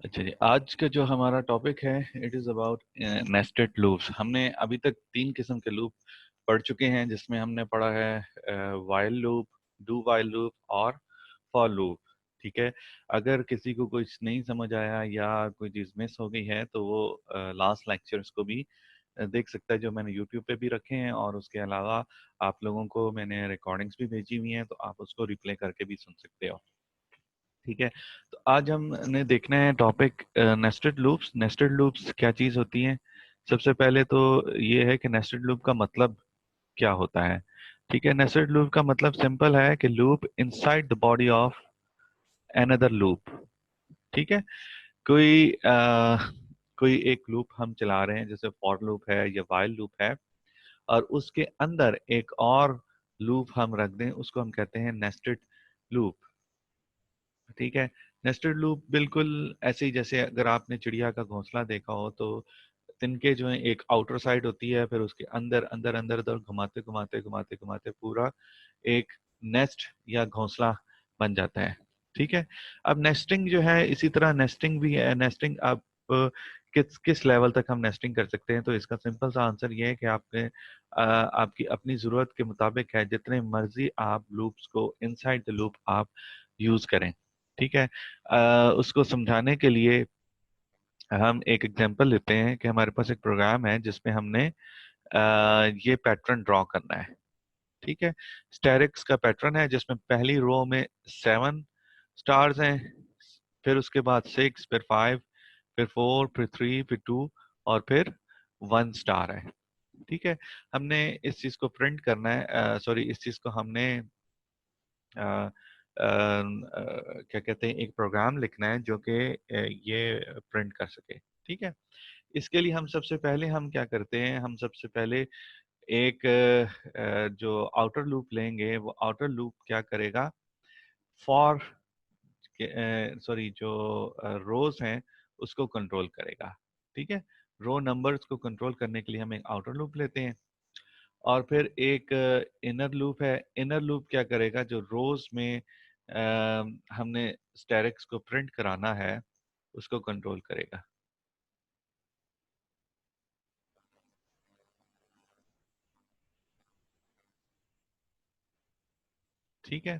अच्छा जी, आज का जो हमारा टॉपिक है it is about nested loops. हमने अभी तक तीन किस्म के लूप पढ़ चुके हैं, जिसमें हमने पढ़ा है while loop, do while loop और फॉर लूप। ठीक है। अगर किसी को कुछ नहीं समझ आया या कोई चीज़ मिस हो गई है तो वो लास्ट लेक्चर्स को भी देख सकता है, जो मैंने यूट्यूब पे भी रखे हैं, और उसके अलावा आप लोगों को मैंने रिकॉर्डिंग्स भी भेजी हुई हैं, तो आप उसको रिप्ले करके भी सुन सकते हो। ठीक है। तो आज हमने देखना है topic nested loops. Nested loops क्या चीज़ होती हैं? सबसे पहले तो ये है कि नेस्टेड लूप का मतलब क्या होता है। ठीक है। नेस्टेड लूप का मतलब सिंपल है कि loop inside the body of another loop. ठीक है। कोई एक लूप हम चला रहे हैं, जैसे फॉर लूप है या वाइल लूप है, और उसके अंदर एक और लूप हम रख दें, उसको हम कहते हैं नेस्टेड लूप। ठीक है। नेस्टेड लूप बिल्कुल ऐसे ही, जैसे अगर आपने चिड़िया का घोंसला देखा हो, तो तिनके जो है एक आउटर साइड होती है, फिर उसके अंदर अंदर अंदर अंदर घुमाते घुमाते घुमाते घुमाते पूरा एक नेस्ट या घोंसला बन जाता है। ठीक है। अब नेस्टिंग जो है, इसी तरह नेस्टिंग भी है। नेस्टिंग आप किस किस लेवल तक हम नेस्टिंग कर सकते हैं, तो इसका सिंपल सा आंसर ये है कि आपकी अपनी ज़रूरत के मुताबिक है, जितने मर्जी आप लूप्स को इनसाइड द लूप आप यूज़ करें। ठीक है। उसको समझाने के लिए हम एक एग्जांपल लेते हैं कि हमारे पास एक प्रोग्राम है जिसमें हमने ये पैटर्न ड्रॉ करना है। ठीक है। स्टेरिक्स का पैटर्न है जिसमें पहली रो में 7 स्टार्स हैं, फिर उसके बाद 6, फिर 5, फिर 4, फिर 3, फिर 2 और फिर 1 स्टार है। ठीक है। हमने इस चीज को प्रिंट करना है, सॉरी, इस चीज को हमने क्या कहते हैं, एक प्रोग्राम लिखना है जो कि ये प्रिंट कर सके। ठीक है। इसके लिए हम सबसे पहले हम क्या करते हैं, हम सबसे पहले एक जो आउटर लूप लेंगे, वो आउटर लूप क्या करेगा, फॉर सॉरी, जो रोज हैं उसको कंट्रोल करेगा। ठीक है। रो नंबर्स को कंट्रोल करने के लिए हम एक आउटर लूप लेते हैं, और फिर एक इनर लूप है। इनर लूप क्या करेगा, जो रोज में हमने स्टेरिक्स को प्रिंट कराना है उसको कंट्रोल करेगा। ठीक है।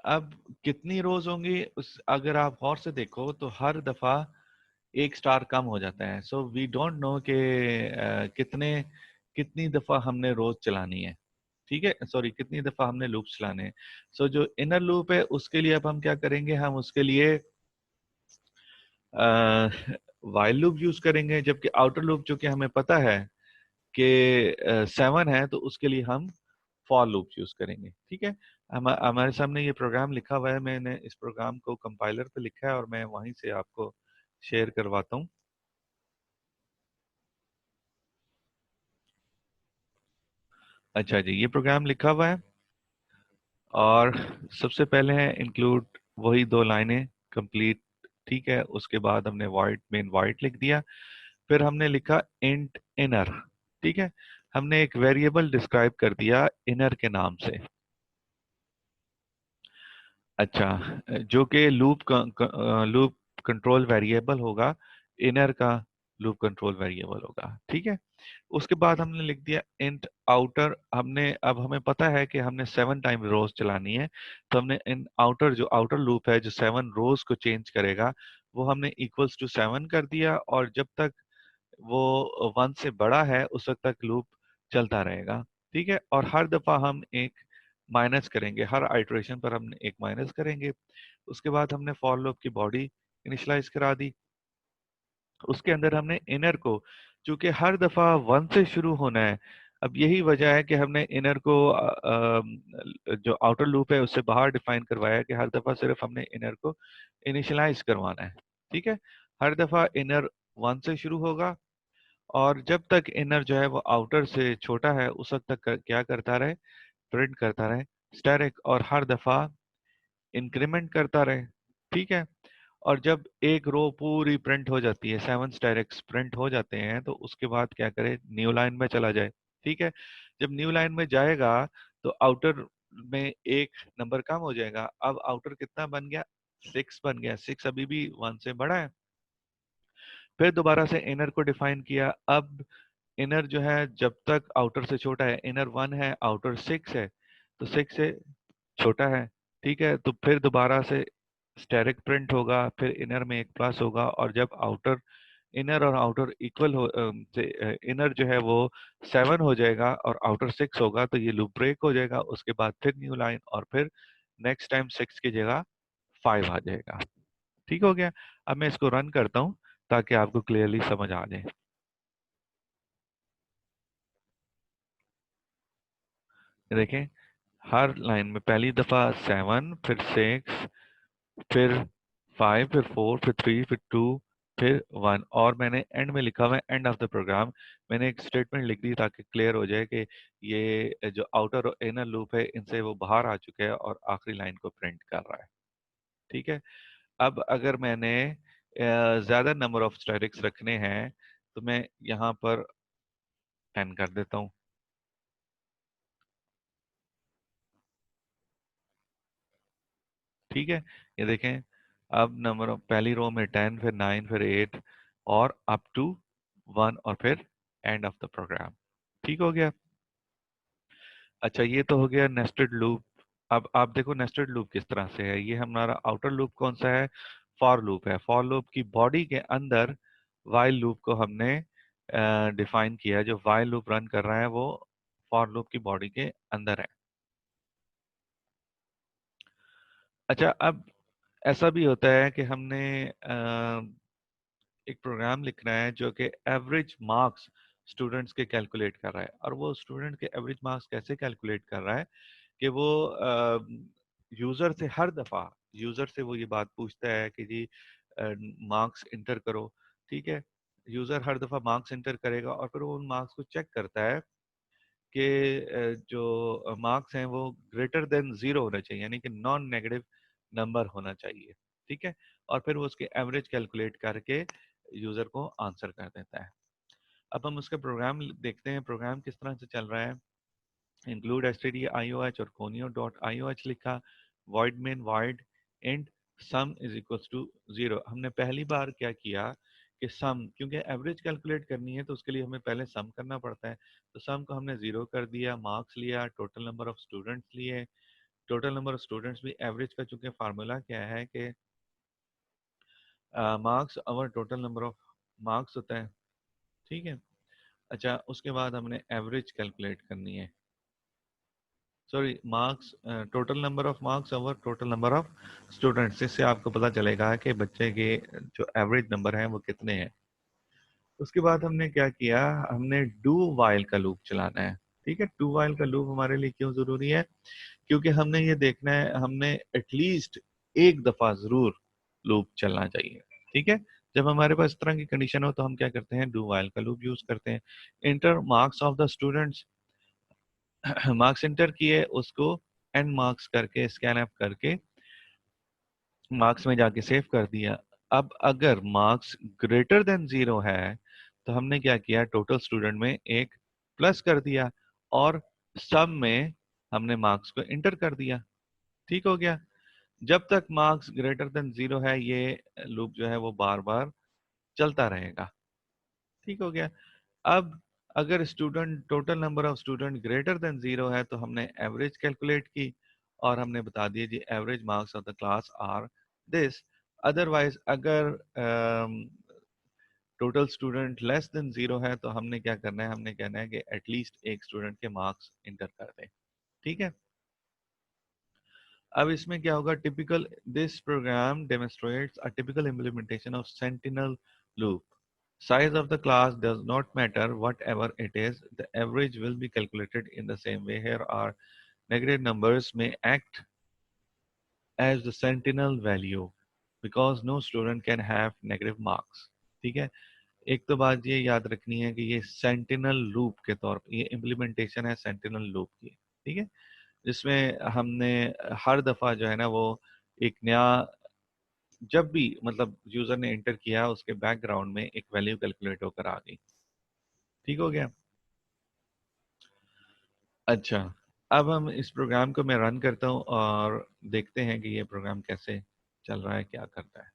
अब कितनी रोज होंगी, उस अगर आप गौर से देखो तो हर दफा एक स्टार कम हो जाता है। सो वी डोंट नो कि कितने कितनी दफा हमने रोज चलानी है। ठीक है, सॉरी, कितनी दफा हमने लूप चलाने हैं। सो जो इनर लूप है उसके लिए अब हम क्या करेंगे, हम उसके लिए वाइल लूप यूज करेंगे, जबकि आउटर लूप जो कि हमें पता है कि 7 है, तो उसके लिए हम फॉर लूप यूज करेंगे। ठीक है। हमारे सामने ये प्रोग्राम लिखा हुआ है, मैंने इस प्रोग्राम को कंपाइलर पे लिखा है और मैं वहीं से आपको शेयर करवाता हूँ। अच्छा जी, ये प्रोग्राम लिखा हुआ है, और सबसे पहले है इंक्लूड, वही 2 लाइनें कंप्लीट। ठीक है। उसके बाद हमने वाइट, मेन वाइट लिख दिया। फिर हमने लिखा इंट इनर। ठीक है। हमने एक वेरिएबल डिस्क्राइब कर दिया इनर के नाम से। अच्छा, जो कि लूप कंट्रोल वेरिएबल होगा, इनर का लूप कंट्रोल वेरिएबल होगा। ठीक है। उसके बाद हमने लिख दिया इंट आउटर। हमने, अब हमें पता है कि हमने 7 टाइम रोज चलानी है, तो हमने इन आउटर, जो आउटर लूप है जो 7 रोज को चेंज करेगा, वो हमने इक्वल्स टू 7 कर दिया, और जब तक वो 1 से बड़ा है उस वक्त तक लूप चलता रहेगा। ठीक है। और हर दफा हम एक माइनस करेंगे, हर आइटरेशन पर हम एक माइनस करेंगे। उसके बाद हमने फॉर लूप की बॉडी इनिशियलाइज करा दी। उसके अंदर हमने इनर को, चूंकि हर दफा 1 से शुरू होना है, अब यही वजह है कि हमने इनर को जो आउटर लूप है उससे बाहर डिफाइन करवाया कि हर दफा सिर्फ हमने इनर को इनिशियलाइज करवाना है। ठीक है। हर दफा इनर 1 से शुरू होगा, और जब तक इनर जो है वो आउटर से छोटा है उस वक्त तक क्या करता रहे, प्रिंट करता रहे स्टैटिक, और हर दफा इंक्रीमेंट करता रहे। ठीक है। और जब एक रो पूरी प्रिंट हो जाती है, 7 स्टैटिक्स प्रिंट हो जाते हैं, तो उसके बाद क्या करे, न्यू लाइन में चला जाए। ठीक है। जब न्यू लाइन में जाएगा तो आउटर में एक नंबर कम हो जाएगा। अब आउटर कितना बन गया, 6 बन गया, 6 अभी भी 1 से बड़ा है। फिर दोबारा से इनर को डिफाइन किया। अब इनर जो है जब तक आउटर से छोटा है, इनर 1 है, आउटर 6 है, तो 6 से छोटा है। ठीक है, तो फिर दोबारा से स्टेरिक प्रिंट होगा, फिर इनर में एक प्लस होगा, और जब आउटर इनर और आउटर इक्वल हो इनर जो है वो 7 हो जाएगा और आउटर 6 होगा, तो ये लूप ब्रेक हो जाएगा। उसके बाद फिर न्यू लाइन, और फिर नेक्स्ट टाइम 6 की जगह 5 आ जाएगा। ठीक हो गया। अब मैं इसको रन करता हूँ ताकि आपको क्लियरली समझ आ जाए। ये देखें, हर लाइन में पहली दफा 7, फिर 6, फिर 5, फिर 4, फिर 3, फिर 2, फिर 1, और मैंने एंड में लिखा हुआ है एंड ऑफ द प्रोग्राम। मैंने एक स्टेटमेंट लिख दी ताकि क्लियर हो जाए कि ये जो आउटर और इनर लूप है इनसे वो बाहर आ चुके हैं और आखिरी लाइन को प्रिंट कर रहा है। ठीक है। अब अगर मैंने ज्यादा नंबर ऑफ स्टेरिक्स रखने हैं तो मैं यहाँ पर 10 कर देता हूँ। ठीक है, ये देखें, अब नंबर ऑफ पहली रो में 10, फिर 9, फिर 8, और अप टू 1, और फिर एंड ऑफ द प्रोग्राम। ठीक हो गया। अच्छा, ये तो हो गया नेस्टेड लूप। अब आप देखो नेस्टेड लूप किस तरह से है। ये हमारा आउटर लूप कौन सा है? फॉर लूप है। फॉर लूप की बॉडी के अंदर वाइल लूप को हमने डिफाइन किया। जो वाइल लूप रन कर रहा है वो फॉर लूप की बॉडी के अंदर है। अच्छा, अब ऐसा भी होता है कि हमने एक प्रोग्राम लिखना है जो कि एवरेज मार्क्स स्टूडेंट्स के कैलकुलेट कर रहा है। और वो स्टूडेंट के एवरेज मार्क्स कैसे कैलकुलेट कर रहा है कि वो यूजर से हर दफा यूजर से वो ये बात पूछता है कि जी मार्क्स इंटर करो। ठीक है, यूजर हर दफा मार्क्स इंटर करेगा और फिर वो उन मार्क्स को चेक करता है कि जो मार्क्स हैं वो ग्रेटर देन 0 होना चाहिए, यानी कि नॉन नेगेटिव नंबर होना चाहिए। ठीक है, और फिर वो उसके एवरेज कैलकुलेट करके यूजर को आंसर कर देता है। अब हम उसका प्रोग्राम देखते हैं, प्रोग्राम किस तरह से चल रहा है। इंक्लूड stdioh और conio डॉट ioh लिखा, void main void int sum is equal to 0। हमने पहली बार क्या किया कि सम, क्योंकि एवरेज कैलकुलेट करनी है तो उसके लिए हमें पहले सम करना पड़ता है। तो सम को हमने 0 कर दिया, मार्क्स लिया, टोटल नंबर ऑफ स्टूडेंट्स लिए। टोटल नंबर ऑफ स्टूडेंट्स भी एवरेज का, चूंकि फार्मूला क्या है कि मार्क्स और टोटल नंबर ऑफ मार्क्स होता है। ठीक है। अच्छा, उसके बाद हमने एवरेज कैलकुलेट करनी है। Sorry, marks, total number of marks over total number of students. इससे आपको पता चलेगा कि बच्चे के जो एवरेज नंबर हैं वो कितने हैं। उसके बाद हमने क्या किया, हमने डू वाइल का लूप चलाना है। ठीक है, डू वाइल का लूप हमारे लिए क्यों जरूरी है? क्योंकि हमने ये देखना है, हमने एटलीस्ट एक दफा जरूर लूप चलना चाहिए। ठीक है, जब हमारे पास इस तरह की कंडीशन हो तो हम क्या करते हैं, डू वाइल का लूप यूज करते हैं। Inter marks of the students, marks inter किए, उसको एंड मार्क्स करके स्कैन अप करके मार्क्स में जाके सेव कर दिया। अब अगर मार्क्स ग्रेटर देन 0 है तो हमने क्या किया, टोटल स्टूडेंट में एक प्लस कर दिया और सम में हमने मार्क्स को इंटर कर दिया। ठीक हो गया। जब तक मार्क्स ग्रेटर देन 0 है ये लूप जो है वो बार बार चलता रहेगा। ठीक हो गया। अब अगर student, total number of student greater than 0 है तो हमने एवरेज कैलकुलेट की और हमने बता दिया जी average marks of the class are this. Otherwise अगर टोटल स्टूडेंट लेस देन 0 है तो हमने क्या करना है, हमने कहना है कि एटलीस्ट एक स्टूडेंट के मार्क्स इंटर कर दें। ठीक है। अब इसमें क्या होगा, typical this program demonstrates a typical implementation of sentinel loop. Size of the class does not matter, whatever it is, the average will be calculated in the same way. Here are negative numbers may act as the sentinel value because no student can have negative marks. ठीक है, एक तो बात ये याद रखनी है कि ये सेंटिनल लूप के तौर पर ये इम्प्लीमेंटेशन है सेंटिनल लूप की। ठीक है, जिसमें हमने हर दफा जो है ना वो एक नया, जब भी मतलब यूजर ने एंटर किया उसके बैकग्राउंड में एक वैल्यू कैलकुलेट होकर आ गई। ठीक हो गया। अच्छा, अब हम इस प्रोग्राम को मैं रन करता हूँ और देखते हैं कि ये प्रोग्राम कैसे चल रहा है, क्या करता है।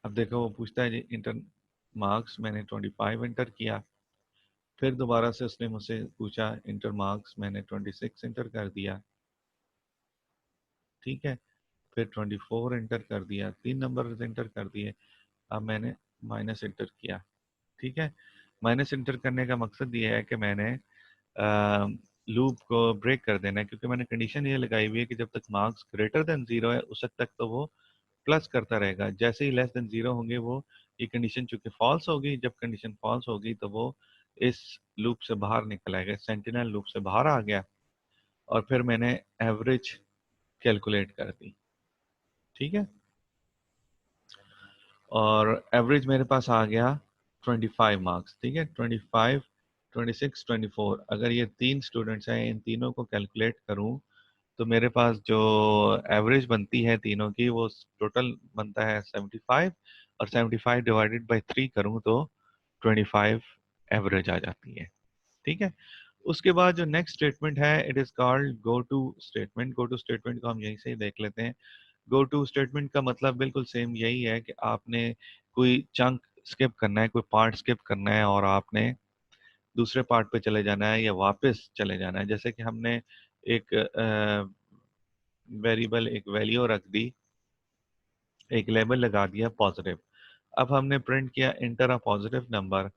अब देखो वो पूछता है जी इंटर मार्क्स, मैंने 25 इंटर किया। फिर दोबारा से उसने मुझसे पूछा इंटर मार्क्स, मैंने 26 इंटर कर दिया। ठीक है, फिर 24 इंटर कर दिया, 3 नंबर इंटर कर दिए। अब मैंने माइनस इंटर किया। ठीक है, माइनस इंटर करने का मकसद ये है कि मैंने लूप को ब्रेक कर देना है, क्योंकि मैंने कंडीशन ये लगाई हुई है कि जब तक मार्क्स ग्रेटर देन जीरो है उस वक्त तक तो वो प्लस करता रहेगा। जैसे ही लेस देन जीरो होंगे वो, ये कंडीशन चूंकि फॉल्स होगी, जब कंडीशन फॉल्स होगी तो वो इस लूप से बाहर निकल आएगा, सेंटिनल लूप से बाहर आ गया। और फिर मैंने एवरेज कैलकुलेट कर दी। ठीक है, और एवरेज मेरे पास आ गया 25 मार्क्स। ठीक है, 25, 26, 24, अगर ये 3 स्टूडेंट्स हैं, इन तीनों को कैलकुलेट करूं तो मेरे पास जो एवरेज बनती है तीनों की, वो टोटल बनता है 75। और 75 डिवाइडेड बाई 3 करूं तो 25 एवरेज आ जाती है। ठीक है, उसके बाद जो नेक्स्ट स्टेटमेंट है, it is called go to statement. Go to statement को हम यहीं से ही देख लेते हैं। गो टू स्टेटमेंट का मतलब बिल्कुल सेम यही है कि आपने कोई चंक स्किप करना है, कोई पार्ट स्किप करना है और आपने दूसरे पार्ट पे चले जाना है या वापस चले जाना है। जैसे कि हमने एक वेरिएबल, एक वैल्यू रख दी, एक लेबल लगा दिया पॉजिटिव। अब हमने प्रिंट किया इंटर अ पॉजिटिव नंबर।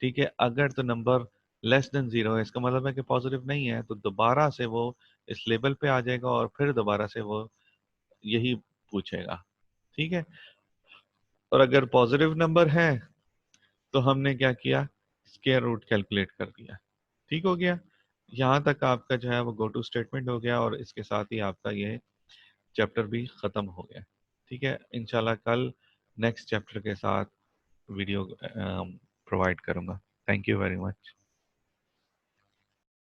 ठीक है, अगर तो नंबर लेस देन जीरो है, इसका मतलब है कि पॉजिटिव नहीं है, तो दोबारा से वो इस लेबल पे आ जाएगा और फिर दोबारा से वो यही पूछेगा। ठीक है, और अगर पॉजिटिव नंबर है तो हमने क्या किया, स्क्वायर रूट कैलकुलेट कर दिया। ठीक हो गया, यहाँ तक आपका जो है वो गो टू स्टेटमेंट हो गया, और इसके साथ ही आपका ये चैप्टर भी ख़त्म हो गया। ठीक है, इंशाल्लाह कल नेक्स्ट चैप्टर के साथ वीडियो प्रोवाइड करूँगा। Thank you very much.